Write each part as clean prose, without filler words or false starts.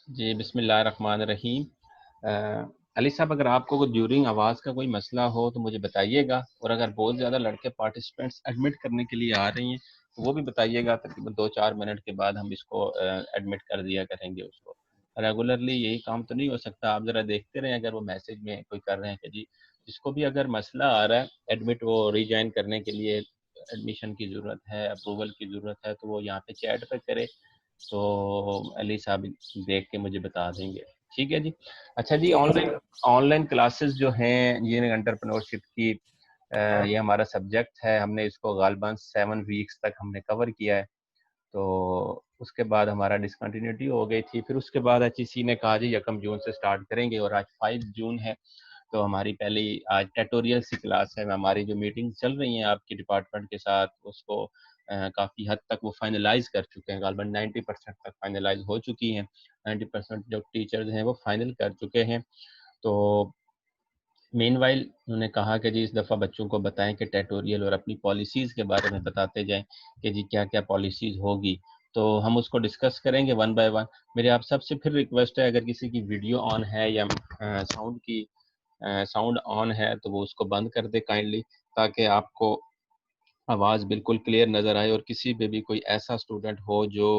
جی بسم اللہ الرحمن الرحیم۔ علی صاحب، اگر آپ کو ڈیورنگ آواز کا کوئی مسئلہ ہو تو مجھے بتائیے گا، اور اگر بہت زیادہ لڑکے پارٹیسپینٹس ایڈمٹ کرنے کے لیے آ رہی ہیں تو وہ بھی بتائیے گا، تقریباً 2-4 منٹ کے بعد ہم اس کو ایڈمٹ کر دیا کریں گے اس کو۔ ریگولرلی یہی کام تو نہیں ہو سکتا، آپ ذرا دیکھتے رہیں اگر وہ میسج میں کوئی کر رہے ہیں کہ جی جس کو بھی اگر مسئلہ آ رہا ہے ایڈمٹ، وہ ری جوائن کرنے کے لیے ایڈمیشن کی ضرورت ہے، اپروول کی ضرورت ہے، تو وہ یہاں پہ چیٹ پہ کرے تو علی صاحب دیکھ کے مجھے بتا دیں گے۔ ٹھیک ہے جی۔ اچھا جی، آن لائن کلاسز جو ہیں یہ انٹرپرینورشپ کی، یہ ہمارا سبجیکٹ ہے، ہم نے اس کو غالباً 7 ویکس تک ہم نے کور کیا ہے، تو اس کے بعد ہمارا ڈسکنٹینیوٹی ہو گئی تھی، پھر اس کے بعد ایچ ای سی نے کہا جی 1 جون سے سٹارٹ کریں گے، اور آج 5 جون ہے، تو ہماری پہلی آج ٹیٹوریل سی کلاس ہے۔ ہماری جو میٹنگ چل رہی ہیں آپ کی ڈپارٹمنٹ کے ساتھ، اس کو کافی حد تک وہ فائنلائز کر چکے ہیں، غالباً 90% تک فائنلائز ہو چکی ہیں، 90% جو ٹیچرز ہیں وہ فائنل کر چکے ہیں۔ تو مین وائل انہوں نے کہا کہ جی اس دفعہ بچوں کو بتائیں کہ ٹیٹوریل اور اپنی پالیسیز کے بارے میں بتاتے جائیں کہ جی کیا کیا پالیسیز ہوگی، تو ہم اس کو ڈسکس کریں گے ون بائی ون۔ میرے آپ سب سے پھر ریکویسٹ ہے، اگر کسی کی ویڈیو آن ہے یا ساؤنڈ آن ہے تو وہ اس کو بند کر دے کائنڈلی، تاکہ آپ کو آواز بالکل کلیئر نظر آئے، اور کسی پہ بھی کوئی ایسا اسٹوڈنٹ ہو جو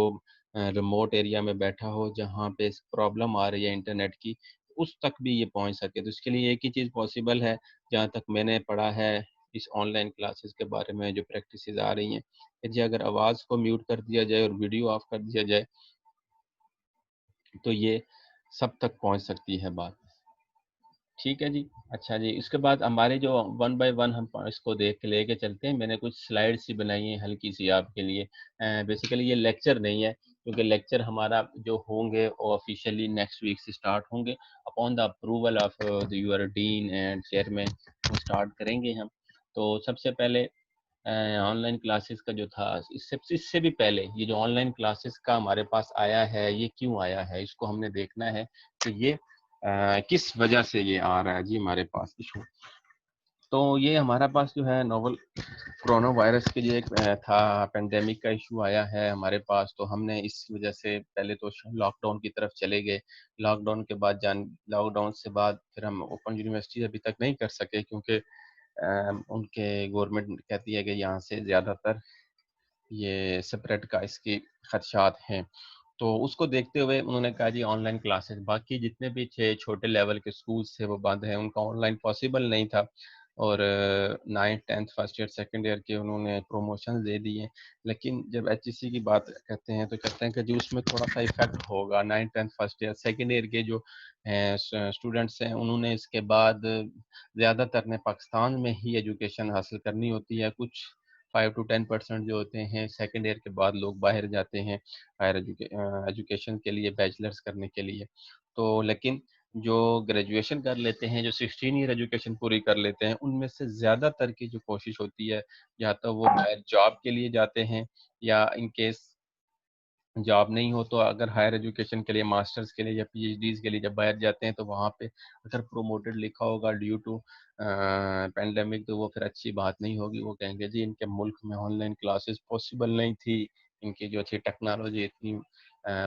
ریموٹ ایریا میں بیٹھا ہو جہاں پہ پرابلم آ رہی ہے انٹرنیٹ کی، اس تک بھی یہ پہنچ سکے۔ تو اس کے لیے ایک ہی چیز پاسبل ہے، جہاں تک میں نے پڑھا ہے اس آن لائن کلاسز کے بارے میں جو پریکٹسز آ رہی ہیں، کہ جی اگر آواز کو میوٹ کر دیا جائے اور ویڈیو آف کر دیا جائے تو یہ سب تک پہنچ سکتی ہے بات۔ ٹھیک ہے جی۔ اچھا جی، اس کے بعد ہمارے جو ون بائی ون ہم اس کو دیکھ کے لے کے چلتے ہیں۔ میں نے کچھ سلائیڈ سی بنائی ہیں ہلکی سی آپ کے لیے۔ بیسیکلی یہ لیکچر نہیں ہے، کیونکہ لیکچر ہمارا جو ہوں گے وہ آفیشیلی نیکسٹ ویک سے اسٹارٹ ہوں گے، upon the approval of your dean and chairman start کریں گے ہم۔ تو سب سے پہلے آن لائن کلاسز کا جو تھا، اس سے بھی پہلے یہ جو آن لائن کلاسز کا ہمارے پاس آیا ہے یہ کیوں آیا ہے، اس کو ہم نے دیکھنا ہے کہ یہ کس وجہ سے یہ آ رہا ہے جی ہمارے پاس ایشو۔ تو یہ ہمارا پاس جو ہے نوول کرونا وائرس کے جو ایک تھا پینڈیمک کا ایشو آیا ہے ہمارے پاس، تو ہم نے اس وجہ سے پہلے تو لاک ڈاؤن کی طرف چلے گئے۔ لاک ڈاؤن کے بعد لاک ڈاؤن سے بعد پھر ہم اوپن یونیورسٹی ابھی تک نہیں کر سکے، کیونکہ ان کے گورنمنٹ کہتی ہے کہ یہاں سے زیادہ تر یہ سپریٹ کا اس کی خدشات ہیں، تو اس کو دیکھتے ہوئے انہوں نے کہا جی آن لائن کلاسز، باقی جتنے بھی چھوٹے لیول کے سکولز تھے وہ بند ہیں، ان کا آن لائن پاسبل نہیں تھا، اور 9th 10th first year second year کے انہوں نے پروموشن دے دیے۔ لیکن جب ایچ ای سی کی بات کہتے ہیں تو کہتے ہیں کہ جی اس میں تھوڑا سا ایفیکٹ ہوگا، 9th 10th first year second year کے جو اسٹوڈنٹس ہیں انہوں نے اس کے بعد زیادہ تر نے پاکستان میں ہی ایجوکیشن حاصل کرنی ہوتی ہے، کچھ 5 to 10% جو ہوتے ہیں سیکنڈ ایئر کے بعد لوگ باہر جاتے ہیں ہائر ایجوکیشن کے لیے، بیچلرز کرنے کے لیے۔ تو لیکن جو گریجویشن کر لیتے ہیں، جو 16 ایئر ایجوکیشن پوری کر لیتے ہیں، ان میں سے زیادہ تر کی جو کوشش ہوتی ہے یا تو وہ باہر جاب کے لیے جاتے ہیں، یا ان کیس جاب نہیں ہو تو اگر ہائر ایجوکیشن کے لیے، ماسٹرز کے لیے یا پی ایچ ڈیز کے لیے جب باہر جاتے ہیں تو وہاں پہ اگر پروموٹڈ لکھا ہوگا ڈیو ٹو پینڈیمک تو وہ پھر اچھی بات نہیں ہوگی، وہ کہیں گے جی ان کے ملک میں آن لائن کلاسز پاسبل نہیں تھی، ان کی جو تھی ٹیکنالوجی اتنی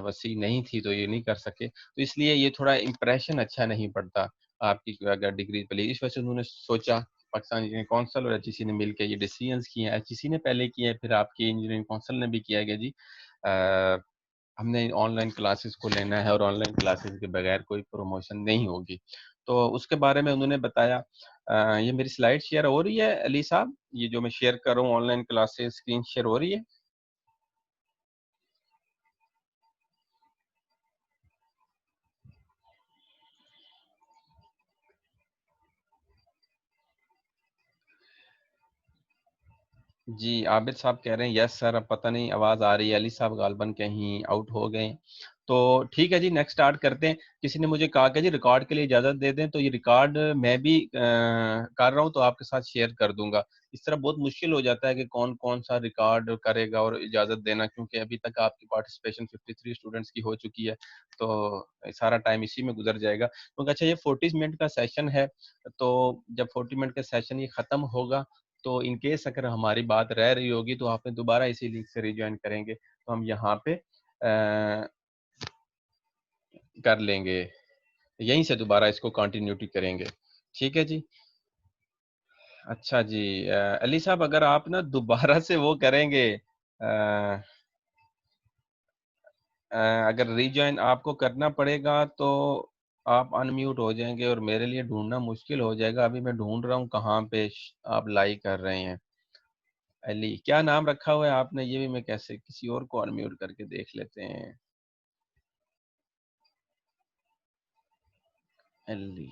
وسیع نہیں تھی تو یہ نہیں کر سکے، تو اس لیے یہ تھوڑا امپریشن اچھا نہیں پڑتا آپ کی اگر ڈگری پہ لی۔ اس وجہ سے انہوں نے سوچا، پاکستان انجینئرنگ کونسل اور ایچ ای سی نے مل کے یہ ڈیسیژنس کیے ہیں، ایچ ای سی نے پہلے کیے ہیں، پھر آپ کی انجینئرنگ کونسل نے بھی کیا گیا جی ہم نے آن لائن کلاسز کو لینا ہے، اور آن لائن کلاسز کے بغیر کوئی پروموشن نہیں ہوگی۔ تو اس کے بارے میں انہوں نے بتایا۔ یہ میری سلائڈ شیئر ہو رہی ہے علی صاحب؟ یہ جو میں شیئر کر رہا ہوں online classes screen share ہو رہی ہے؟ جی عابد صاحب کہہ رہے ہیں یس سر، اب پتہ نہیں آواز آ رہی ہے، علی صاحب غالباً کہیں آؤٹ ہو گئے، تو ٹھیک ہے جی نیکسٹ اسٹارٹ کرتے ہیں۔ کسی نے مجھے کہا کہ جی ریکارڈ کے لیے اجازت دے دیں، تو یہ ریکارڈ میں بھی کر رہا ہوں تو آپ کے ساتھ شیئر کر دوں گا۔ اس طرح بہت مشکل ہو جاتا ہے کہ کون کون سا ریکارڈ کرے گا اور اجازت دینا، کیونکہ ابھی تک آپ کی پارٹیسپیشن 53 اسٹوڈنٹس کی ہو چکی ہے، تو سارا ٹائم اسی میں گزر جائے گا، کیونکہ اچھا یہ 40 منٹ کا سیشن ہے، تو جب 40 منٹ کا سیشن یہ ختم ہوگا تو ان کیس اگر ہماری بات رہ رہی ہوگی تو آپ نے دوبارہ اسی لنک سے ری جوائن کریں گے، تو ہم یہاں پہ کر لیں گے، یہیں سے دوبارہ اس کو کنٹینیوٹی کریں گے. ٹھیک ہے جی. اچھا جی علی صاحب، اگر آپ نا دوبارہ سے وہ کریں گے، اگر ری جوائن آپ کو کرنا پڑے گا تو آپ ان میوٹ ہو جائیں گے اور میرے لیے ڈھونڈنا مشکل ہو جائے گا. ابھی میں ڈھونڈ رہا ہوں کہاں پہ آپ لائی کر رہے ہیں. علی کیا نام رکھا ہوا ہے آپ نے؟ یہ بھی میں کیسے کسی اور کو ان میوٹ کر کے دیکھ لیتے ہیں. علی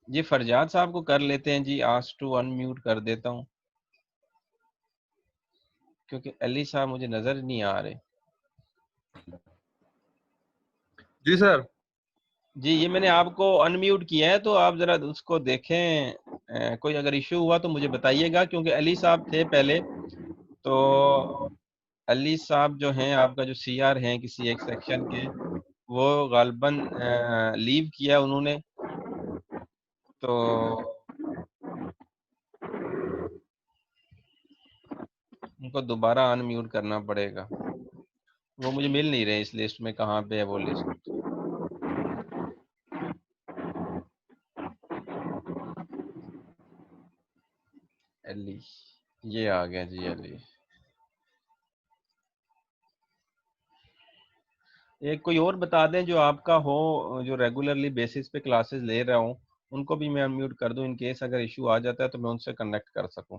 جی فرجاد صاحب کو کر لیتے ہیں جی، آس ٹو ان میوٹ کر دیتا ہوں کیونکہ علی صاحب مجھے نظر نہیں آ رہے. جی سر. جی یہ میں نے آپ کو ان میوٹ کیا ہے، تو آپ ذرا اس کو دیکھیں. کوئی اگر ایشو ہوا تو مجھے بتائیے گا، کیونکہ علی صاحب تھے پہلے. تو علی صاحب جو ہیں آپ کا جو سی آر ہیں کسی ایک سیکشن کے، وہ غالباً لیو کیا انہوں نے، تو ان کو دوبارہ ان میوٹ کرنا پڑے گا. وہ مجھے مل نہیں رہے اس لسٹ میں، کہاں پہ ہے وہ لسٹ. علی یہ آ گیا جی. علی ایک کوئی اور بتا دیں جو آپ کا ہو، جو ریگولرلی بیسس پہ کلاسز لے رہا ہوں، ان کو بھی میں ان میوٹ کر دوں ان کیس اگر ایشو آ جاتا ہے تو میں ان سے کنیکٹ کر سکوں.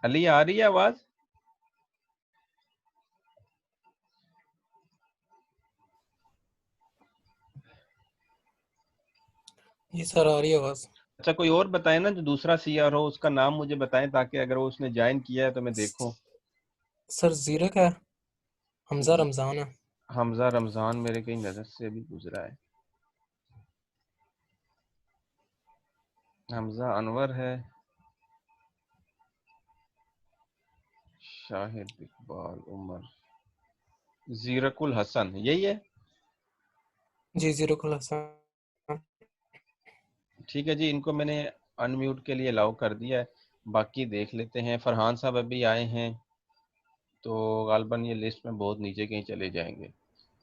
علی آ رہی ہے آواز؟ جی سر آ رہی ہے آواز. اچھا کوئی اور بتائیں نا جو دوسرا سی آر ہو، اس کا نام مجھے بتائیں تاکہ اگر وہ اس نے جوائن کیا ہے تو میں دیکھوں. سر زیرک ہے، حمزہ رمضان ہے. حمزہ رمضان میرے کہیں نظر سے بھی گزرا ہے. حمزہ انور ہے. شاہد اقبال عمر. زیرک الحسن یہی ہے. جی زیرک الحسن. ٹھیک ہے جی، ان کو میں نے ان میوٹ کے لیے الاؤ کر دیا ہے. باقی دیکھ لیتے ہیں. فرحان صاحب ابھی آئے ہیں تو غالباً یہ لسٹ میں بہت نیچے کہیں چلے جائیں گے،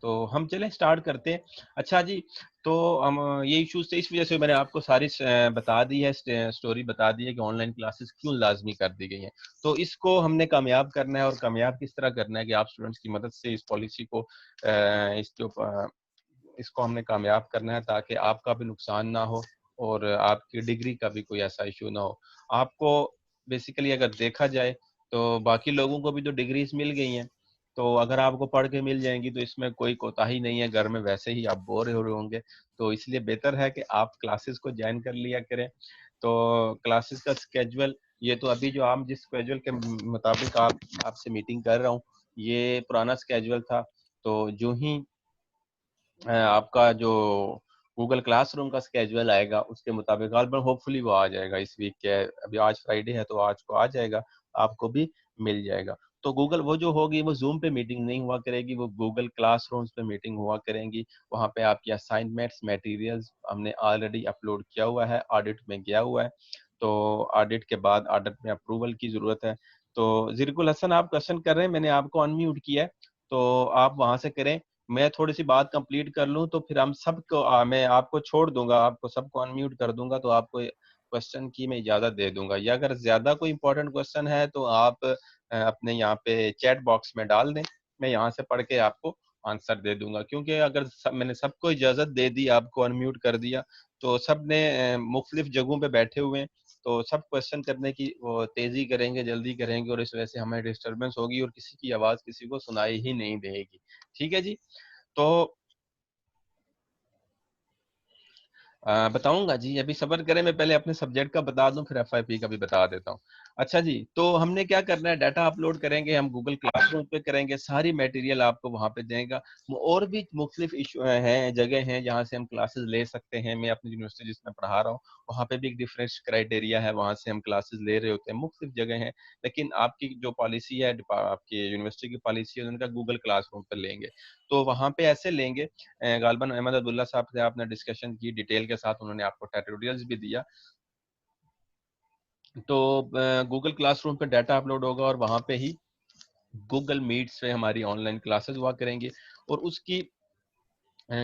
تو ہم چلیں سٹارٹ کرتے ہیں. اچھا جی، تو ہم یہ ایشوز تھے، اس وجہ سے میں نے آپ کو ساری بتا دی ہے، سٹوری بتا دی ہے کہ آن لائن کلاسز کیوں لازمی کر دی گئی ہیں. تو اس کو ہم نے کامیاب کرنا ہے، اور کامیاب کس طرح کرنا ہے کہ آپ اسٹوڈنٹس کی مدد سے اس پالیسی کو اس کو ہم نے کامیاب کرنا ہے تاکہ آپ کا بھی نقصان نہ ہو اور آپ کی ڈگری کا بھی کوئی ایسا ایشو نہ ہو. آپ کو بیسیکلی اگر دیکھا جائے تو باقی لوگوں کو بھی جو ڈگریز مل گئی ہیں، تو اگر آپ کو پڑھ کے مل جائیں گی تو اس میں کوئی کوتاہی نہیں ہے. گھر میں ویسے ہی آپ بور ہو رہے ہوں گے، تو اس لیے بہتر ہے کہ آپ کلاسز کو جوائن کر لیا کریں. تو کلاسز کا اسکیجول یہ تو ابھی جو آپ جس اسکیجول کے مطابق آپ سے میٹنگ کر رہا ہوں، یہ پرانا اسکیجول تھا. تو جو ہی آپ کا جو گوگل کلاس روم کا اسکیجول آئے گا اس کے مطابق غالباً ہوپ فلی وہ آ جائے گا اس ویک کے. ابھی آج فرائیڈے ہے تو آج کو آ جائے گا، آپ کو بھی مل جائے گا. تو گوگل وہ جو ہوگی وہ زوم پہ میٹنگ نہیں ہوا کرے گی، وہ گوگل کلاس رومز پہ میٹنگ ہوا کریں گی. وہاں پہ آپ کی اسائنمنٹس میٹیریلز ہم نے آلریڈی اپلوڈ کیا ہوا ہے، آڈٹ میں گیا ہوا ہے. تو آڈٹ کے بعد آڈٹ میں اپروول کی ضرورت ہے. تو زیرک الحسن آپ کوشچن کر رہے ہیں، میں نے آپ کو ان میوٹ کیا ہے تو آپ وہاں سے کریں. میں تھوڑی سی بات کمپلیٹ کر لوں تو پھر ہم سب کو میں آپ کو چھوڑ دوں گا، آپ کو سب کو ان میوٹ کر دوں گا، تو آپ کو کوشچن کی میں اجازت دے دوں گا. یا اگر زیادہ کوئی امپورٹنٹ کوشچن ہے تو آپ اپنے یہاں پہ چیٹ باکس میں ڈال دیں، میں یہاں سے پڑھ کے آپ کو آنسر دے دوں گا. کیونکہ اگر میں نے سب کو اجازت دے دی، آپ کو ان میوٹ کر دیا، تو سب نے مختلف جگہوں پہ بیٹھے ہوئے ہیں، تو سب کوشچن کرنے کی وہ تیزی کریں گے، جلدی کریں گے، اور اس وجہ سے ہمیں ڈسٹربنس ہوگی اور کسی کی آواز کسی کو سنائی ہی نہیں دے گی. ٹھیک ہے جی. تو بتاؤں گا جی، ابھی صبر کریں، میں پہلے اپنے سبجیکٹ کا بتا دوں پھر ایف آئی پی کا بھی بتا دیتا ہوں. اچھا جی، تو ہم نے کیا کرنا ہے، ڈیٹا اپلوڈ کریں گے ہم گوگل کلاس روم پہ کریں گے، ساری میٹیریل آپ کو وہاں پہ دیں گا. اور بھی مختلف ایشو ہیں، جگہ ہیں جہاں سے ہم کلاسز لے سکتے ہیں. میں اپنی یونیورسٹی جس میں پڑھا رہا ہوں وہاں پہ بھی ایک ڈفرینس کرائٹیریا ہے، وہاں سے ہم کلاسز لے رہے ہوتے ہیں. مختلف جگہ ہیں، لیکن آپ کی جو پالیسی ہے، آپ کی یونیورسٹی کی پالیسی ہے، ان کا گوگل کلاس روم پہ لیں گے. تو وہاں پہ ایسے لیں گے، غالباً احمد عبداللہ صاحب سے آپ نے ڈسکشن کی ڈیٹیل کے ساتھ، انہوں نے آپ کو ٹیٹوریلز بھی دیا. تو گوگل کلاس روم پہ ڈیٹا اپلوڈ ہوگا اور وہاں پہ ہی گوگل میٹس پہ ہماری آن لائن کلاسز ہوا کریں گی، اور اس کی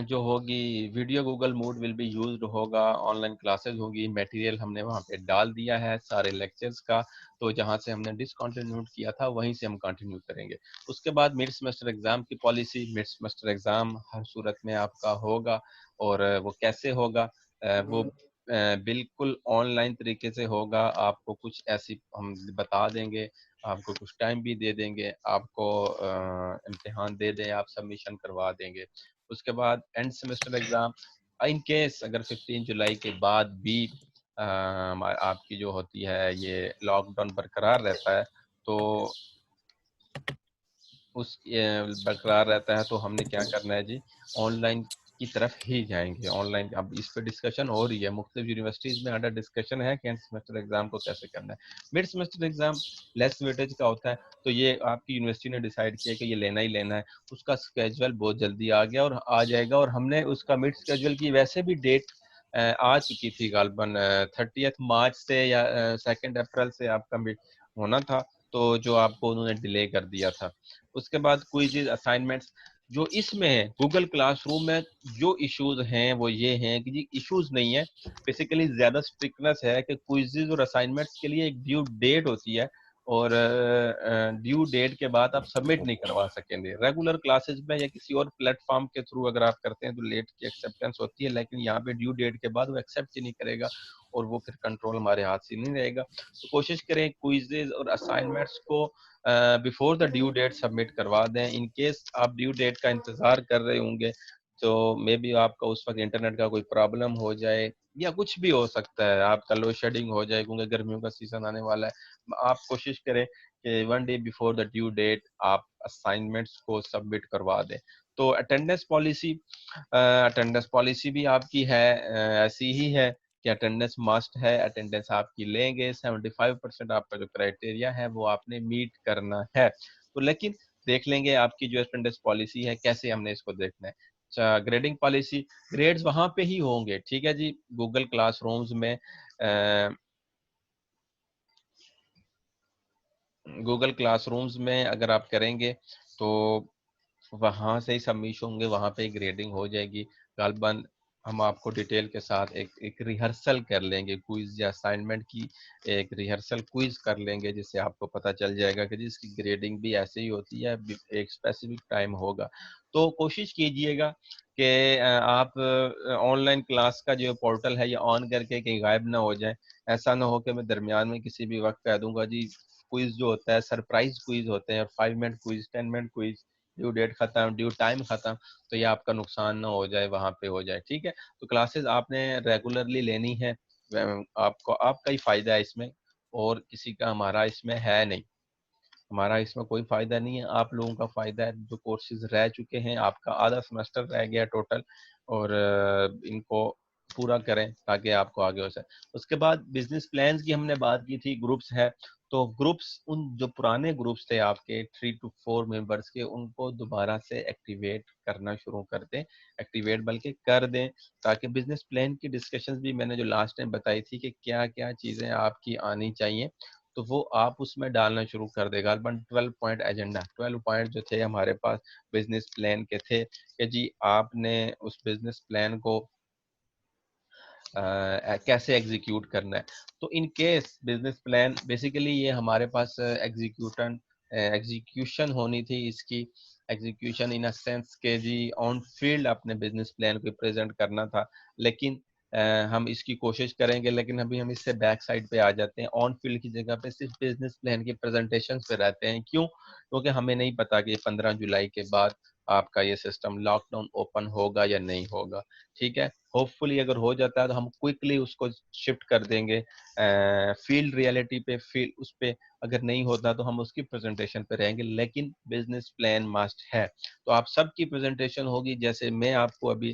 جو ہوگی video Google mode will be used ہوگا، آن لائن کلاسز ہوگی، میٹیریل ہم نے وہاں پہ ڈال دیا ہے سارے لیکچرز کا، تو جہاں سے ہم نے ڈسکنٹینیوٹ کیا تھا وہیں سے ہم کنٹینیو کریں گے۔ اس کے بعد مڈ سیمسٹر ایگزام کی پالیسی، مڈ سیمسٹر ایگزام ہر صورت میں آپ کا ہوگا، اور وہ کیسے ہوگا، وہ بالکل آن لائن طریقے سے ہوگا۔ آپ کو کچھ ایسی ہم بتا دیں گے، آپ کو کچھ ٹائم بھی دے دیں گے، آپ کو امتحان دے دیں، آپ سبمیشن کروا دیں گے۔ اس کے بعد and semester exam in case اگر 15 جولائی کے بعد بھی آپ کی جو ہوتی ہے یہ لاک ڈاؤن برقرار رہتا ہے، تو اس برقرار رہتا ہے تو ہم نے کیا کرنا ہے جی، آن لائن کی طرف ہی جائیں گے۔ آن لائن اب اس پہ ڈسکشن ہو رہی ہے، مختلف یونیورسٹیز میں انڈر ڈسکشن ہے کہ اینڈ سیمسٹر ایگزام کو کیسے کرنا ہے۔ مڈ سیمسٹر ایگزام لیس ویٹیج کا ہوتا ہے، تو یہ آپ کی یونیورسٹی نے ڈیسائیڈ کیا کہ یہ لینا ہی لینا ہے۔ اس کا اسکیجول بہت جلدی آ گیا اور آ جائے گا، اور ہم نے اس کا مڈ اسکیجول کی ویسے بھی ڈیٹ آ چکی تھی غالباً 30 مارچ سے یا 2 اپریل سے آپ کا مڈ ہونا تھا، تو جو آپ کو انہوں نے ڈیلے کر دیا تھا۔ اس کے بعد کوئزز، اسائنمنٹس جو اس میں ہے گوگل کلاس روم میں جو ایشوز ہیں وہ یہ ہیں کہ جی ایشوز نہیں ہے، بیسیکلی زیادہ اسٹرکٹنس ہے کہ کوئزز اور اسائنمنٹس کے لیے ایک ڈیو ڈیٹ ہوتی ہے، اور ڈیو ڈیٹ کے بعد آپ سبمٹ نہیں کروا سکیں گے۔ ریگولر کلاسز میں یا کسی اور پلیٹ فارم کے تھرو اگر آپ کرتے ہیں تو لیٹ کی ایکسیپٹنس ہوتی ہے، لیکن یہاں پہ ڈیو ڈیٹ کے بعد وہ ایکسیپٹ ہی نہیں کرے گا، اور وہ پھر کنٹرول ہمارے ہاتھ سے نہیں رہے گا۔ تو کوشش کریں کوئزز اور اسائنمنٹس کو before the due date submit کروا دیں۔ ان کیس آپ ڈیو ڈیٹ کا انتظار کر رہے ہوں گے تو مے بی آپ کا اس وقت انٹرنیٹ کا کوئی پرابلم ہو جائے یا کچھ بھی ہو سکتا ہے، آپ کا لوڈ شیڈنگ ہو جائے کیونکہ گرمیوں کا سیزن آنے والا ہے۔ آپ کوشش کریں کہ 1 day before the due date آپ اسائنمنٹس کو سبمٹ کروا دیں۔ تو اٹینڈنس پالیسی بھی آپ کی ہے ایسی ہی ہے کہ اٹینڈنس مسٹ ہے، اٹینڈنس آپ کی لیں گے، 75% آپ کا جو کرائٹیریا ہے وہ آپ نے میٹ کرنا ہے۔ تو لیکن دیکھ لیں گے آپ کی جو اٹینڈنس پالیسی ہے کیسے ہم نے اس کو دیکھنا ہے۔ اچھا، گریڈنگ پالیسی، گریڈز وہاں پہ ہی ہوں گے، ٹھیک ہے جی، گوگل کلاس رومز میں گوگل کلاس رومز میں اگر آپ کریں گے تو وہاں سے ہی سبمیشن ہوں گے، وہاں پہ ہی گریڈنگ ہو جائے گی۔ غالباً ہم آپ کو ڈیٹیل کے ساتھ ایک ریہرسل کر لیں گے، کوئز یا اسائنمنٹ کی ایک ریہرسل کوئز کر لیں گے، جس سے آپ کو پتہ چل جائے گا کہ جس کی گریڈنگ بھی ایسے ہی ہوتی ہے، ایک اسپیسیفک ٹائم ہوگا۔ تو کوشش کیجئے گا کہ آپ آن لائن کلاس کا جو پورٹل ہے یہ آن کر کے کہیں غائب نہ ہو جائیں۔ ایسا نہ ہو کہ میں درمیان میں کسی بھی وقت کہہ دوں گا جی کوئز جو ہوتا ہے سرپرائز کوئز ہوتے ہیں، اور 5 minute quiz, 10 minute quiz, due date ختم، ڈیو ٹائم ختم، تو یہ آپ کا نقصان نہ ہو جائے، وہاں پہ ہو جائے، ٹھیک ہے۔ تو کلاسز آپ نے ریگولرلی لینی ہے، آپ کا ہی فائدہ ہے اس میں، اور کسی کا ہمارا اس میں ہے نہیں، ہمارا اس میں کوئی فائدہ نہیں ہے، آپ لوگوں کا فائدہ ہے جو کورسز رہ چکے ہیں، آپ کا آدھا سیمسٹر رہ گیا ٹوٹل، اور ان کو پورا کریں تاکہ آپ کو آگے ہو سکے۔ اس کے بعد بزنس پلانز کی ہم نے بات کی تھی، گروپس ہے، تو گروپس ان جو پرانے گروپس تھے آپ کے 3 to 4 ممبرس کے، ان کو دوبارہ سے ایکٹیویٹ کرنا شروع کر دیں، ایکٹیویٹ بلکہ کر دیں، تاکہ بزنس پلان کی ڈسکشنز بھی میں نے جو لاسٹ ٹائم بتائی تھی کہ کیا کیا چیزیں آپ کی آنی چاہیے، تو وہ آپ اس میں ڈالنا شروع کر دے گا۔ 12 پوائنٹ ایجنڈا، 12 پوائنٹ جو تھے ہمارے پاس بزنس پلان کے تھے کہ جی آپ نے اس بزنس پلان کو کیسے ایگزیکیوٹ کرنا ہے۔ تو in case business plan basically یہ ہمارے پاس ایگزیکیوشن ہونی تھی، اس کی ایگزیکیوشن ان سینس کہ جی آن فیلڈ اپنے بزنس پلان کو پریزنٹ کرنا تھا، لیکن ہم اس کی کوشش کریں گے، لیکن ابھی ہم اس سے بیک سائڈ پہ آ جاتے ہیں، آن فیلڈ کی جگہ پہ صرف بزنس پلان کی پریزنٹیشن پہ رہتے ہیں۔ کیوں؟ کیونکہ ہمیں نہیں پتا کہ 15 جولائی کے بعد آپ کا یہ سسٹم لاک ڈاؤن اوپن ہوگا یا نہیں ہوگا، ٹھیک ہے۔ ہوپ فلی اگر ہو جاتا ہے تو ہم کوئکلی اس کو شفٹ کر دیں گے فیلڈ ریئلٹی پہ، اس پہ اگر نہیں ہوتا تو ہم اس کی پریزنٹیشن پہ رہیں گے، لیکن بزنس پلان مسٹ ہے۔ تو آپ سب کی پریزنٹیشن ہوگی جیسے میں آپ کو ابھی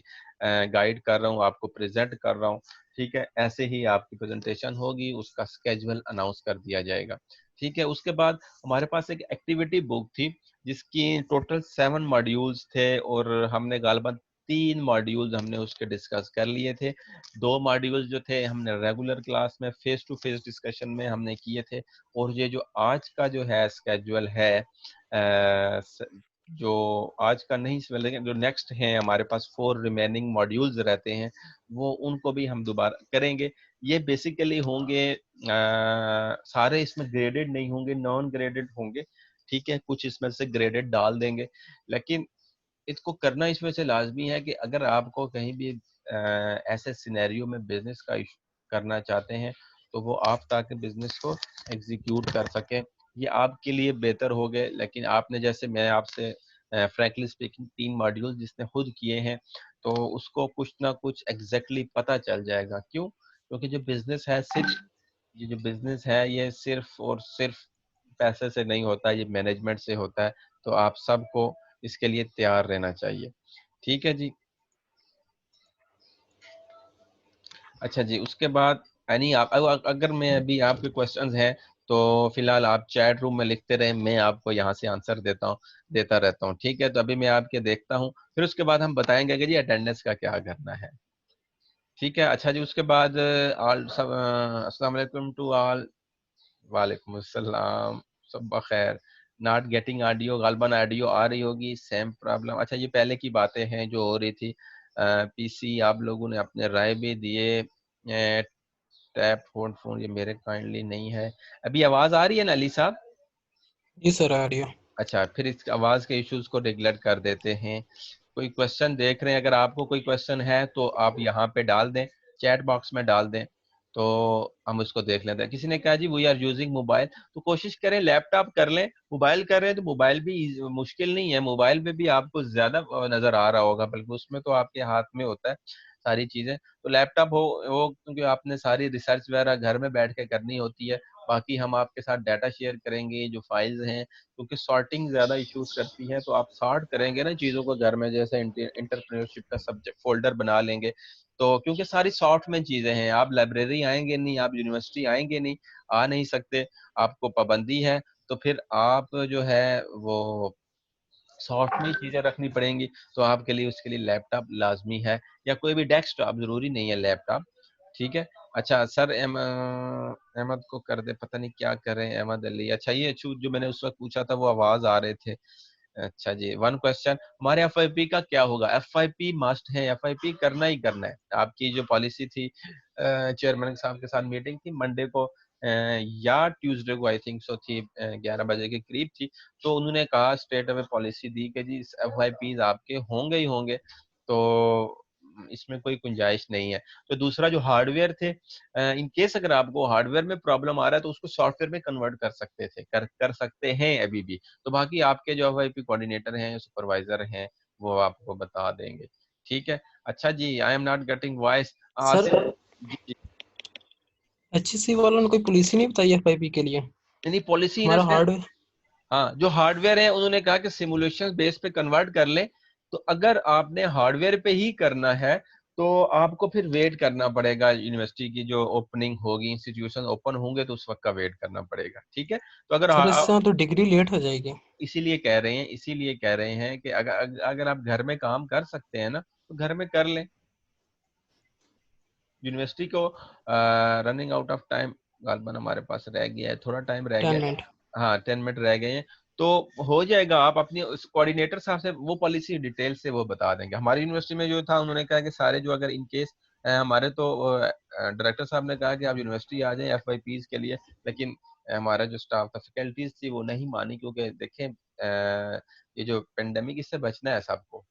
گائیڈ کر رہا ہوں، آپ کو پریزنٹ کر رہا ہوں، ٹھیک ہے، ایسے ہی آپ کی پریزنٹیشن ہوگی، اس کا اسکیجول اناؤنس کر دیا جائے گا، ٹھیک ہے۔ اس کے بعد ہمارے پاس ایک ایکٹیویٹی بک تھی جس کی ٹوٹل 7 ماڈیولز تھے، اور ہم نے غالباً 3 ماڈیولز ہم نے اس کے ڈسکس کر لیے تھے۔ 2 ماڈیولز جو تھے ہم نے ریگولر کلاس میں فیس ٹو فیس ڈسکشن میں ہم نے کیے تھے، اور یہ جو آج کا جو ہے اسکیجول ہے جو آج کا نہیں لیکن جو نیکسٹ ہیں ہمارے پاس 4 ریمیننگ ماڈیولز رہتے ہیں وہ ان کو بھی ہم دوبارہ کریں گے. یہ بیسیکلی ہوں گے سارے اس میں گریڈڈ نہیں ہوں گے, نان گریڈڈ ہوں گے, ٹھیک ہے, کچھ اس میں سے گریڈڈ ڈال دیں گے, لیکن اس کو کرنا اس میں سے لازمی ہے کہ اگر آپ کو کہیں بھی ایسے سینیریو میں بزنس کا کرنا چاہتے ہیں تو وہ آپ تاکہ بزنس کو ایگزیکیوٹ کر سکیں, یہ آپ کے لیے بہتر ہو گئے. لیکن آپ نے جیسے میں آپ سے فرینکلی اسپیکنگ 3 ماڈیول جس نے خود کیے ہیں تو اس کو کچھ نہ کچھ ایگزیکٹلی پتہ چل جائے گا. کیوں؟ کیونکہ جو بزنس ہے یہ جو بزنس ہے یہ صرف اور صرف پیسے سے نہیں ہوتا, یہ مینجمنٹ سے ہوتا ہے. تو آپ سب کو اس کے لیے تیار رہنا چاہیے. ٹھیک ہے جی. اچھا جی, اس کے بعد اگر میں ابھی آپ کے کوشچنز ہیں تو فی الحال آپ چیٹ روم میں لکھتے رہیں, میں آپ کو یہاں سے آنسر دیتا رہتا ہوں. ٹھیک ہے, تو ابھی میں آپ کے دیکھتا ہوں, پھر اس کے بعد ہم بتائیں گے کہ جی اٹینڈنس کا کیا کرنا ہے. ٹھیک ہے. اچھا جی, اس کے بعد السلام علیکم ٹو آل. وعلیکم السلام, سب بخیر. ناٹ گیٹنگ آڈیو, غالباً آڈیو آ رہی ہوگی, سیم پرابلم. اچھا, یہ پہلے کی باتیں ہیں جو ہو رہی تھی. پی سی آپ لوگوں نے اپنے رائے بھی دیے. ٹیپ فون یہ میرے کائنڈلی نہیں ہے. ابھی آواز آ رہی ہے نا علی صاحب؟ جی سر آ رہی ہو. اچھا, پھر اس آواز کے ایشوز کو ریگولیٹ کر دیتے ہیں. کوئی کوشچن دیکھ رہے ہیں, اگر آپ کو کوئی کوشچن ہے تو آپ یہاں پہ ڈال دیں, چیٹ باکس میں ڈال دیں تو ہم اس کو دیکھ لیتے ہیں. کسی نے کہا جی وی آر یوزنگ موبائل, تو کوشش کریں لیپ ٹاپ کر لیں. موبائل کر رہے ہیں تو موبائل بھی مشکل نہیں ہے, موبائل پہ بھی آپ کو زیادہ نظر آ رہا ہوگا, بلکہ اس میں تو آپ کے ہاتھ میں ہوتا ہے ساری چیزیں. تو لیپ ٹاپ ہو کیونکہ آپ نے ساری ریسرچ وغیرہ گھر میں بیٹھ کے کرنی ہوتی ہے. باقی ہم آپ کے ساتھ ڈیٹا شیئر کریں گے, جو فائلز ہیں کیونکہ سارٹنگ زیادہ ایشوز کرتی ہے, تو آپ سارٹ کریں گے نا چیزوں کو گھر میں, جیسے انٹرپرینیورشپ کا سبجیکٹ فولڈر بنا لیں گے. تو کیونکہ ساری سافٹ میں چیزیں ہیں, آپ لائبریری آئیں گے نہیں, آپ یونیورسٹی آئیں گے نہیں, آ نہیں سکتے, آپ کو پابندی ہے, تو پھر آپ جو ہے وہ سافٹ میں چیزیں رکھنی پڑیں گی. تو آپ کے لیے اس کے لیے لیپ ٹاپ لازمی ہے, یا کوئی بھی ڈیسک ٹاپ, ضروری نہیں ہے لیپ ٹاپ. ٹھیک ہے. اچھا سر احمد کو کر دے, پتہ نہیں کیا کریں, احمد علی. اچھا, یہ جو میں نے اس وقت پوچھا تھا وہ آواز آ رہے تھے. اچھا جی, 1 کوشچن, ہمارے ایف آئی پی کا کیا ہوگا؟ ایف آئی پی مسٹ ہے, ایف آئی پی کرنا ہی کرنا ہے. آپ کی جو پالیسی تھی, چیئرمین صاحب کے ساتھ میٹنگ تھی منڈے کو یا ٹیوزڈے کو, آئی تھنک سو تھی, 11 بجے کے قریب تھی, تو انہوں نے کہا اسٹیٹ اوے پالیسی دی کہ جی ایف آئی پیز آپ کے ہوں گے ہی ہوں گے, تو اس میں کوئی گنجائش نہیں ہے. تو دوسرا جو ہارڈ ویئر تھے, ان کیس اگر آپ کو ہارڈ ویئر میں پرابلم آ رہا ہے تو اس کو سافٹ ویئر میں کنورٹ کر سکتے تھے, کر سکتے ہیں ابھی بھی. تو باقی آپ کے جو ایف آئی پی کوآرڈینیٹر ہیں, سپروائزر ہیں, وہ آپ کو بتا دیں گے. ٹھیک ہے. اچھا جی, I am not getting voice. Sir جی جی, ایچ سی والوں نے کوئی پالیسی نہیں بتائی ایف آئی پی کے لیے؟ یعنی پالیسی ہمارا ہارڈ ہاں, جو ہارڈ ویئر ہے انہوں نے کہا کہ سیمولیشن بیس پہ کنورٹ کر لیں. تو اگر آپ نے ہارڈ ویئر پہ ہی کرنا ہے تو آپ کو پھر ویٹ کرنا پڑے گا, یونیورسٹی کی جو اوپننگ ہوگی, انسٹیٹیوشن اوپن ہوں گے تو اس وقت کا ویٹ کرنا پڑے گا. ٹھیک ہے. تو اگر سر اس سے تو ڈگری لیٹ ہو جائے گی. اسی لیے کہہ رہے ہیں کہ اگر آپ گھر میں کام کر سکتے ہیں نا تو گھر میں کر لیں. یونیورسٹی کو رننگ آؤٹ آف ٹائم غالباً ہمارے پاس رہ گیا ہے, تھوڑا ٹائم رہ 10 گیا. منٹ. ہاں 10 منٹ رہ گئے ہیں, تو ہو جائے گا. آپ اپنی کوآرڈینیٹر صاحب سے وہ پالیسی ڈیٹیل سے وہ بتا دیں گے. ہماری یونیورسٹی میں جو تھا انہوں نے کہا کہ سارے جو اگر ان کیس ہمارے تو ڈائریکٹر صاحب نے کہا کہ آپ یونیورسٹی آ جائیں ایف آئی پیز کے لیے, لیکن ہمارا جو اسٹاف تھا, فیکلٹیز تھی, وہ نہیں مانی, کیونکہ دیکھیں یہ جو پینڈیمک اس سے بچنا ہے سب کو.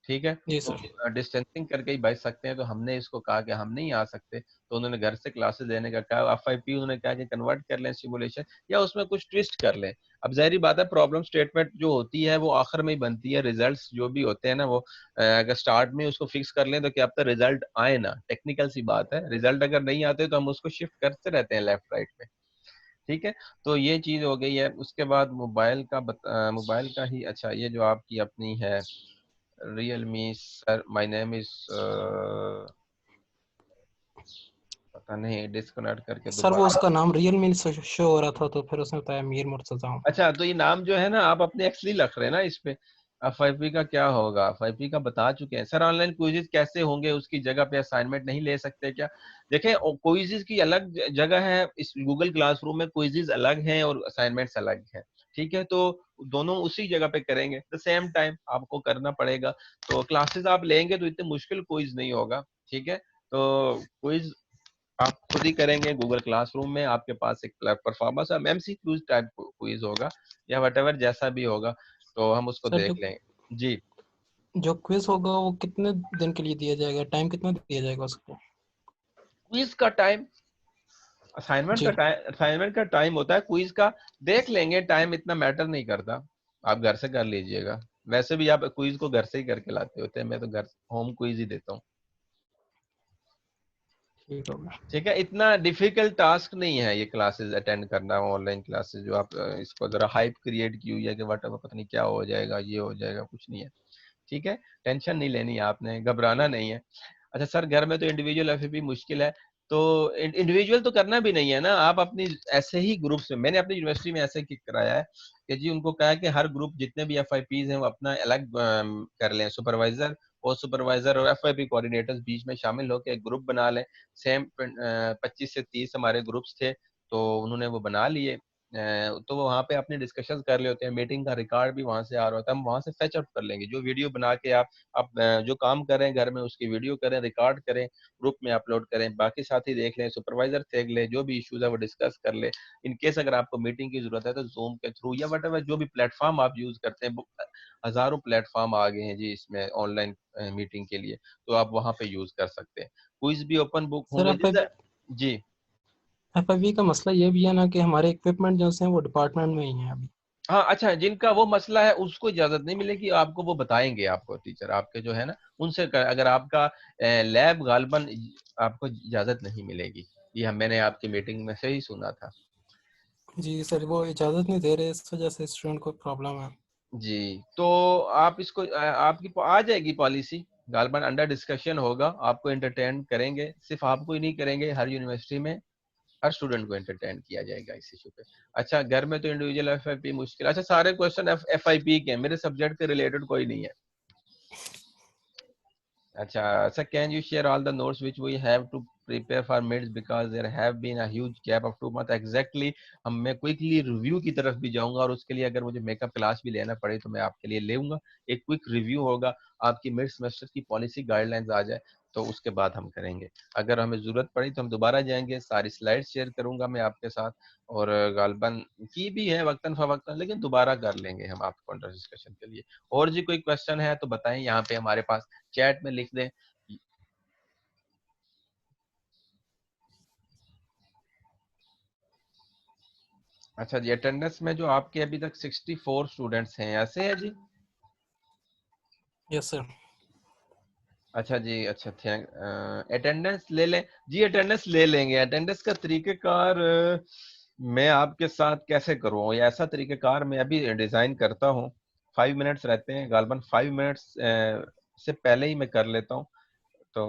ٹھیک ہے. جی تو سر. ڈسٹینسنگ کر کے ہی بچ سکتے ہیں. تو ہم نے اس کو کہا کہ ہم نہیں آ سکتے, تو انہوں نے گھر سے کلاسز دینے کا کہا. ایف آئی پی انہوں نے کہا کہ کنورٹ کر لیں سیمولیشن, یا اس میں کچھ ٹویسٹ کر لیں. اب ظاہری بات ہے پرابلم اسٹیٹمنٹ جو ہوتی ہے وہ آخر میں ہی بنتی ہے. ریزلٹس جو بھی ہوتے ہیں نا, وہ اگر اسٹارٹ میں اس کو فکس کر لیں تو کیا پتہ ریزلٹ آئے نا, ٹیکنیکل سی بات ہے. ریزلٹ اگر نہیں آتے تو ہم اس کو شفٹ کرتے رہتے ہیں لیفٹ رائٹ میں. ٹھیک ہے. تو یہ چیز ہو گئی ہے. اس کے بعد موبائل کا ہی. اچھا, یہ جو آپ کی اپنی ہے ریئل می, سر مائی نیم از, پتہ نہیں ڈسکنیکٹ کر کے سر وہ اس دوبارہ. کا نام ریئل می شو ہو رہا تھا, تو پھر اس نے بتایا میر مرتضی. اچھا, تو یہ نام جو ہے نا آپ اپنے ایکچولی رکھ رہے ہیں نا اس پہ. ایف آئی پی کا کیا ہوگا؟ ایف آئی پی کا بتا چکے ہیں سر. آن لائن کوئزز کیسے ہوں گے؟ اس کی جگہ پہ اسائنمنٹ نہیں لے سکتے کیا؟ دیکھیں کوئزز کی الگ جگہ ہے, اس گوگل کلاس روم میں کوئزز الگ ہیں اور اسائنمنٹس الگ ہیں. ٹھیک ہے. تو دونوں اسی جگہ پہ کریں گے. دا سیم ٹائم آپ کو کرنا پڑے گا. تو کلاسز آپ لیں گے تو اتنے مشکل کوئز نہیں ہوگا. ٹھیک ہے, تو کوئز آپ خود ہی کریں گے گوگل کلاس روم میں. آپ کے پاس ایک performance M C Qs type quiz ہوگا یا وٹ ایور جیسا بھی ہوگا, تو ہم اس کو سر دیکھ لیں گے. جی, جو کوئز ہوگا وہ کتنے دن کے لیے دیا جائے گا, ٹائم کتنا دیا جائے گا اس کو؟ کوئز کا ٹائم جی اسائنمنٹ کا ٹائم ہوتا ہے, کوئز کا دیکھ لیں گے. ٹائم اتنا میٹر نہیں کرتا, آپ گھر سے کر لیجئے گا. ویسے بھی آپ کوئز کو گھر سے ہی کر کے لاتے ہوتے ہیں, میں تو گھر ہوم کوئز ہی دیتا ہوں. ٹھیک ہوگا. ٹھیک ہے, اتنا ڈیفیکلٹ ٹاسک نہیں ہے یہ کلاسز اٹینڈ کرنا, آن لائن کلاسز. جو آپ اس کو ذرا ہائپ کریٹ کی ہوئی ہے کہ واٹ ایور پتہ نہیں کیا ہو جائے گا, یہ ہو جائے گا, کچھ نہیں ہے. ٹھیک ہے, ٹینشن نہیں لینی ہے آپ نے, گھبرانا نہیں ہے. اچھا سر, گھر میں تو انڈیویجول ایف بھی مشکل ہے, تو انڈیویجول تو کرنا بھی نہیں ہے نا. آپ اپنی ایسے ہی گروپ سے, میں نے اپنی یونیورسٹی میں ایسے کرایا ہے کہ جی ان کو کہا کہ ہر گروپ جتنے بھی ایف آئی پیز ہیں وہ اپنا الگ کر لیں. سپروائزر اور ایف آئی پی کوآرڈینیٹرز بیچ میں شامل ہو کے ایک گروپ بنا لیں. سیم 25 سے 30 ہمارے گروپس تھے, تو انہوں نے وہ بنا لیے. تو وہ وہاں پہ اپنے ڈسکشنز کر لے ہوتے ہیں. میٹنگ کا ریکارڈ بھی وہاں سے آ رہا ہوتا ہے, ہم وہاں سے فیچ آؤٹ کر لیں گے. جو ویڈیو بنا کے آپ جو کام کریں گھر میں اس کی ویڈیو کریں, ریکارڈ کریں, گروپ میں اپلوڈ کریں. باقی ساتھی دیکھ لیں, سپروائزر دیکھ لیں, جو بھی ایشوز ہے وہ ڈسکس کر لیں. ان کیس اگر آپ کو میٹنگ کی ضرورت ہے تو زوم کے تھرو یا وٹ ایور جو بھی پلیٹ فارم آپ یوز کرتے ہیں, ہزاروں پلیٹ فارم آ گئے ہیں جی اس میں آن لائن میٹنگ کے لیے, تو آپ وہاں پہ یوز کر سکتے ہیں. کوئز بھی اوپن بک ہوں سر گے جی. ایف آئی وی کا مسئلہ یہ بھی ہے نا کہ ہمارے اکوپمنٹ جو ہیں وہ ڈپارٹمنٹ میں ہی ہیں ابھی. ہاں اچھا, جن کا وہ مسئلہ ہے اس کو اجازت نہیں ملے گی, آپ کو وہ بتائیں گے. آپ کو ٹیچر آپ کے جو ہے نا ان سے اگر آپ کا لیب غالباً آپ کو اجازت نہیں ملے گی. یہ میں نے آپ کی میٹنگ میں سے ہی سنا تھا. جی سر, وہ اجازت نہیں دے رہے, اس وجہ سے اسٹوڈنٹ کو پرابلم ہے. جی, تو آپ اس کو آپ کی آ جائے گی پالیسی, غالباً انڈر ڈسکشن ہوگا. آپ کو انٹرٹین کریں گے, صرف آپ کو ہی نہیں کریں گے, ہر یونیورسٹی میں ہر اسٹوڈنٹ کو انٹرٹین کیا جائے گا اس ایشو پہ. اچھا, گھر میں تو انڈیویجول ایف آئی پی مشکل. اچھا, سارے کوشچن ایف آئی پی کے ہیں, میرے سبجیکٹ کے ریلیٹڈ کوئی نہیں ہے. اچھا sir, can you share all the notes which we have to prepare for mids because there have been a huge gap of 2 months. Exactly, میں کوئکلی ریویو کی طرف بھی جاؤں گا, اور اس کے لیے اگر مجھے میک اپ کلاس بھی لینا پڑے تو میں آپ کے لیے لے گا. ایک کوئک ریویو ہوگا, آپ کی مڈ سیمسٹر کی پالیسی گائیڈ لائنز آ جائے تو اس کے بعد ہم کریں گے. اگر ہمیں ضرورت پڑی تو ہم دوبارہ جائیں گے, ساری سلائڈ شیئر کروں گا میں آپ کے ساتھ, اور غالباً کی بھی ہے وقتاً فوقتاً, لیکن دوبارہ کر لیں گے ہم آپ کو انڈر ڈسکشن کے لیے. اور جی کوئی کوشچن ہے تو بتائیں, یہاں پہ ہمارے پاس چیٹ میں لکھ دیں. اچھا جی, اٹینڈنس میں جو آپ کے ابھی تک 64 اسٹوڈنٹس ہیں, ایسے ہے جی؟ یس سر. اچھا جی, اچھا اٹینڈنس لے لیں جی. اٹینڈنس لے لیں گے. اٹینڈنس کا طریقہ کار میں آپ کے ساتھ کیسے کروں, یا ایسا طریقہ کار میں ابھی ڈیزائن کرتا ہوں. 5 منٹس رہتے ہیں غالباً, 5 منٹس سے پہلے ہی میں کر لیتا ہوں. تو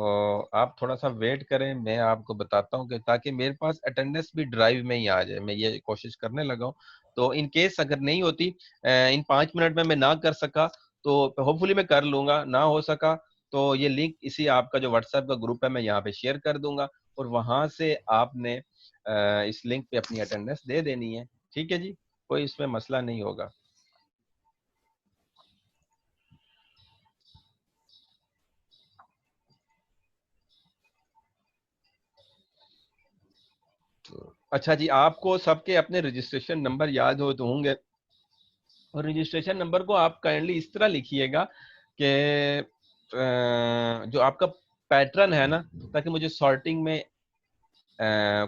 آپ تھوڑا سا ویٹ کریں, میں آپ کو بتاتا ہوں کہ تاکہ میرے پاس اٹینڈنس بھی ڈرائیو میں ہی آ جائے. میں یہ کوشش کرنے لگا ہوں. تو ان کیس اگر نہیں ہوتی, ان 5 منٹ میں نہ کر سکا تو ہوپ فلی میں کر لوں گا. نہ ہو سکا تو یہ لنک اسی آپ کا جو واٹس ایپ کا گروپ ہے میں یہاں پہ شیئر کر دوں گا, اور وہاں سے آپ نے اس لنک پہ اپنی اٹینڈنس دے دینی ہے. ٹھیک ہے جی, کوئی اس میں مسئلہ نہیں ہوگا. اچھا جی, آپ کو سب کے اپنے رجسٹریشن نمبر یاد ہو تو ہوں گے, اور رجسٹریشن نمبر کو آپ کائنڈلی اس طرح لکھیے گا کہ جو آپ کا پیٹرن ہے نا, تاکہ مجھے سارٹنگ میں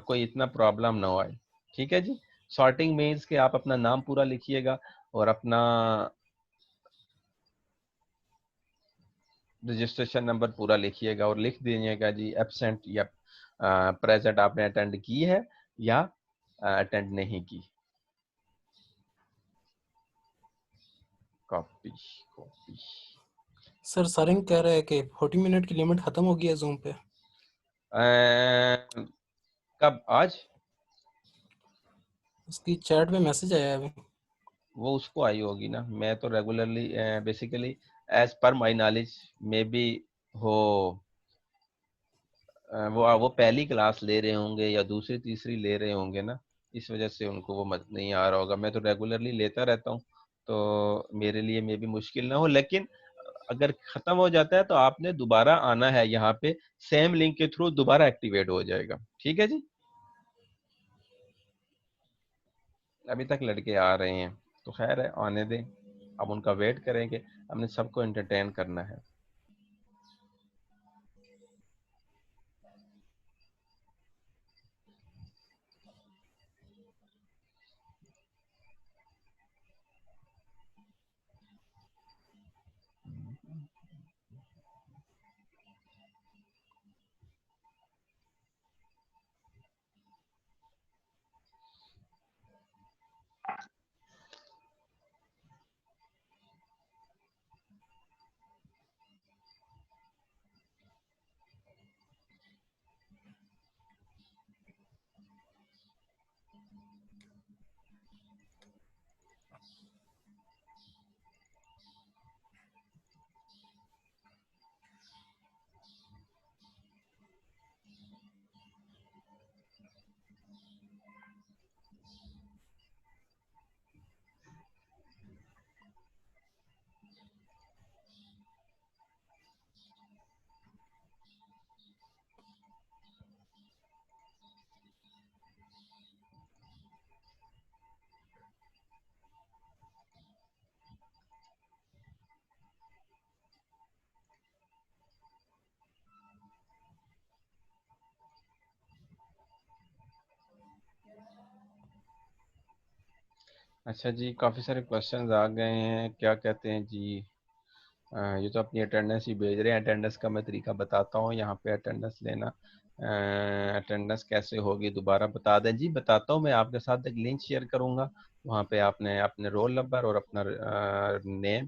کوئی اتنا پرابلم نہ ہوئے. ٹھیک ہے جی, سارٹنگ مینس کہ آپ اپنا نام پورا لکھیے گا اور اپنا رجسٹریشن نمبر پورا لکھیے گا, اور لکھ دیجیے گا جی ایبسینٹ یا پریزنٹ آپ نے اٹینڈ کی ہے یا اٹینڈ نہیں کی. کاپی. سر سارنگ کہہ رہے ہیں کہ 40 منٹ کی لمٹ ختم ہو گئی ہے زوم پہ. کب, آج؟ اس کی چیٹ پہ میسج آیا ہے ابھی. وہ اس کو آئی ہوگی نا, میں تو regularly basically as per my knowledge میں بھی ہو, وہ پہلی کلاس لے رہے ہوں گے یا دوسری تیسری لے رہے ہوں گے نا, اس وجہ سے ان کو وہ نہیں آ رہا ہوگا. میں تو ریگولرلی لیتا رہتا ہوں, تو میرے لیے میں بھی مشکل نہ ہو، لیکن اگر ختم ہو جاتا ہے تو آپ نے دوبارہ آنا ہے یہاں پہ، سیم لنک کے تھرو دوبارہ ایکٹیویٹ ہو جائے گا. ٹھیک ہے جی. ابھی تک لڑکے آ رہے ہیں تو خیر ہے، آنے دیں، اب ان کا ویٹ کریں گے، ہم نے سب کو انٹرٹین کرنا ہے. اچھا جی، کافی سارے کوشچنز آ گئے ہیں. کیا کہتے ہیں جی، یہ تو اپنی اٹینڈنس ہی بھیج رہے ہیں. اٹینڈنس کا میں طریقہ بتاتا ہوں. یہاں پہ اٹینڈنس لینا، اٹینڈنس کیسے ہوگی دوبارہ بتا دیں. جی بتاتا ہوں، میں آپ کے ساتھ ایک لنک شیئر کروں گا. وہاں پہ آپ نے اپنے رول نمبر اور اپنا نیم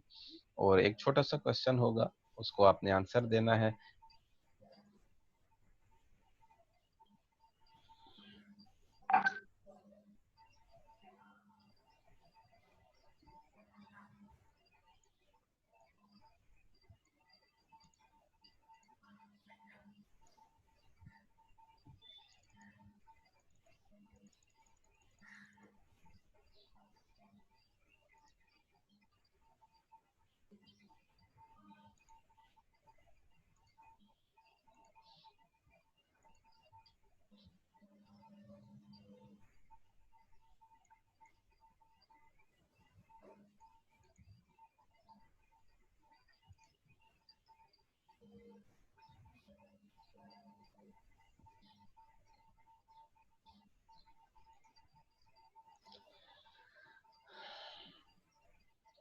اور ایک چھوٹا سا کوشچن ہوگا، اس کو آپ نے آنسر دینا ہے.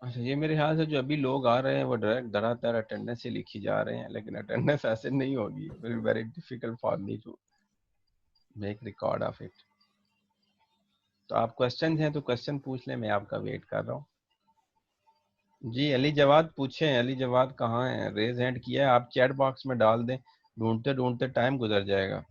اچھا، یہ میرے خیال سے جو ابھی لوگ آ رہے ہیں وہ ڈائریکٹ دھڑا دھڑ اٹینڈنس ہی لکھی جا رہے ہیں، لیکن اٹینڈنس ایسے نہیں ہوگی. Very difficult for me to make record of it. تو آپ کوشچن ہیں تو کوشچن پوچھ لیں، میں آپ کا ویٹ کر رہا ہوں. جی علی جواد پوچھیں. علی جواد کہاں ہیں؟ ریز ہینڈ کیا ہے، آپ چیٹ باکس میں ڈال دیں. ڈھونڈتے ڈھونڈتے ٹائم گزر جائے گا.